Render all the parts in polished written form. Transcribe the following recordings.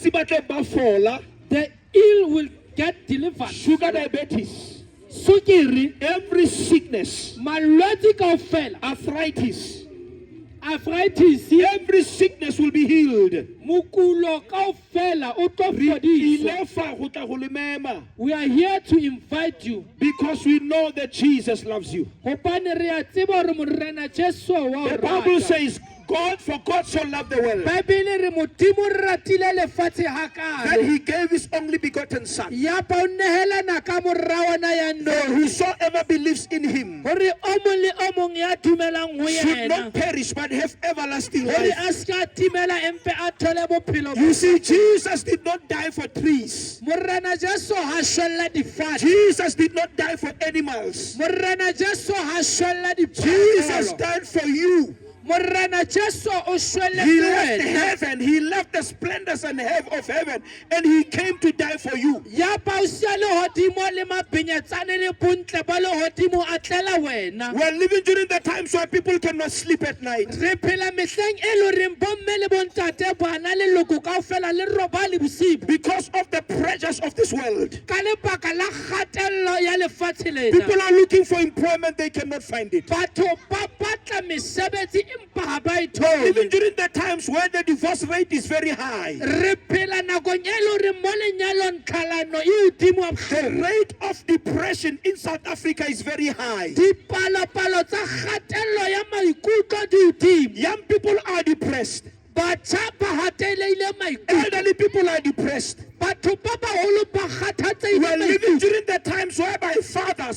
The ill will get delivered. Sugar diabetes, Sukiri, every sickness, malwetse kaofela, arthritis, every sickness will be healed. mukulo kaofela o tlo fodiswa. We are here to invite you Because we know that Jesus loves you. gopane re a tseba hore morena Jesu wa o The Bible rata. says, for God so loved the world Bibele re modimo o ratile lefatshe that hakalo he gave his only begotten Son. ya pa o nehelana ka morra ona ya For no whosoever believes in him hore o mong le o mong ya dumelang ho should yena not perish but have everlasting hore life. a ska timela empe a thole bophelo. You see, Jesus did not die for trees. Morena Jesu ha shwella difate. Jesus did not die for animals. Morena Jesu ha shwella Jesus diphoofolo. died for you. Morena Jesu o He shwelletse left wena. heaven. He left the splendors and of heaven, and he came to die for you. Ya pa o sia lehodimo le mabinyatsane le bontle ba lehodimo a tlela wena. We're living during the times where people cannot sleep at night. Re phela mehleng e le reng bomme le bontate bana le loko kaofela le roba le bosibu Because of the pressures of this world. ka lebaka la kgatello ya lefatshe lena. People are looking for employment, they cannot find it. Batho ba batla mesebetsi empa ha ba e Even thole. during the times where the divorce rate is very high. Re phela nakong e le hore mo lenyalong tlhalano e hodimo a The bohloko. rate of depression in South Africa is very high. Dipalopalo tsa kgatello ya maikutlo di hodimo. Young people are depressed. Batjha ba hateleile maikutlo. Elderly people are depressed. Batho ba baholo ba We kgathatseile are living maikutlo. during the times whereby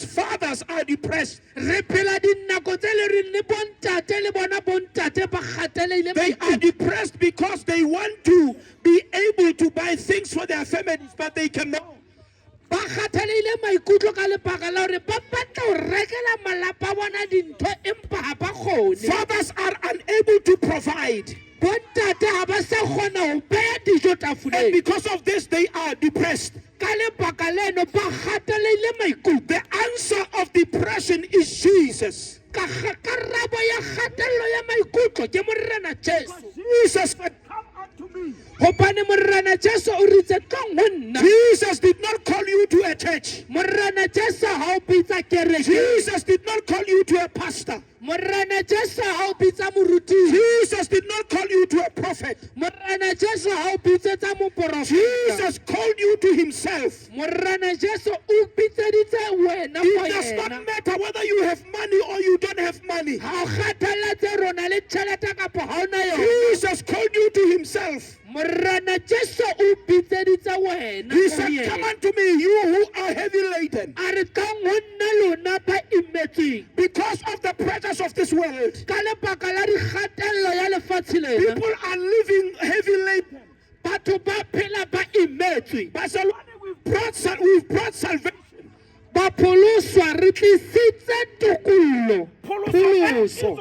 fathers are depressed. Re phela dinako tse le reng le bontate le bona bontate ba kgateleile They are maikutlo. depressed because they want to be able to buy things for their families, but they cannot. Ba kgateleile maikutlo ka lebaka la hore ba batla ho rekela malapa a bona dintho empa ha ba kgone. Fathers are unable to provide. Bontate ha ba sa kgona ho beha dijo And tafoleng. because of this, they are depressed. Ka lebaka leno ba kgateleile maikutlo. The answer of depression is Jesus. Karabo ya kgatello ya maikutlo ke morena Jesu. Jesus said, "Come unto me." Hobane morena Jesu o ritse tlong ho nna. Jesus did not call you to a church. Morena Jesu ha o bitsa kereke. Jesus did not call you to a pastor. Morena Jesu ha o bitsa moruti. Jesus did not call you to a prophet. Morena Jesu ha o bitsetsa moporofeta. Jesus called you to himself. Morena Jesu o bitseditse wena It go does not yena. matter whether you have money or you don't have money. Ha o kgathaletse rona le tjhelete kapo ha ona yona. Jesus called you to himself. Morena Jesu o bitseditse wena He go said, yena. "Come unto me, you who are heavy laden." A re tlong ho nna lona ba imetsweng Because of the pressures of this world, ka lebaka la dikgatello ya lefatshe lena. people are living heavy laden. Batho ba phela ba imetswe. Barcelona, we've brought salvation. Ba pholoswa re tlisitse tokollo. Pholoso.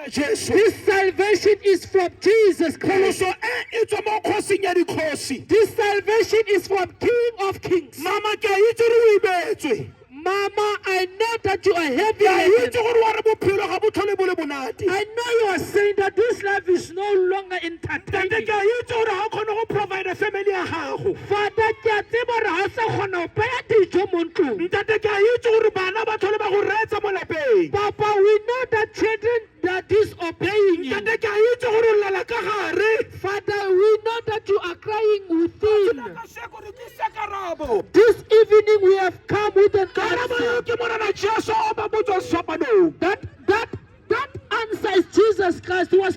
Jesus. This salvation is from Jesus Christ. Pholoso e tswa mo khosing ya dikhosi. This salvation is from King of Kings. Mama ke a itse re o imetswe. Mama, I know that you are heavy Ke a itse laden. gore wa re bophelo ga bo tlhole bo le bonate. I know you are saying that this life is no longer Tate entertaining. ke a itse gore ga o kgone go provide family ya gago. Father, ke a tseba hore ha o sa kgona ho beha dijo mo ntlong. Ntate ke a itse gore bana ba tlhole ba go reetsa mo lapeng. Papa, we know that children are disobeying you. Ntate ke a itse gore o lela ka gare. Father, we know that you are crying within. Kasheko re tlisa karabo. This evening we have come with an Karabo eo answer. ke morena Jesu o ba botswa sefapanong. That answer is Jesus Christ who was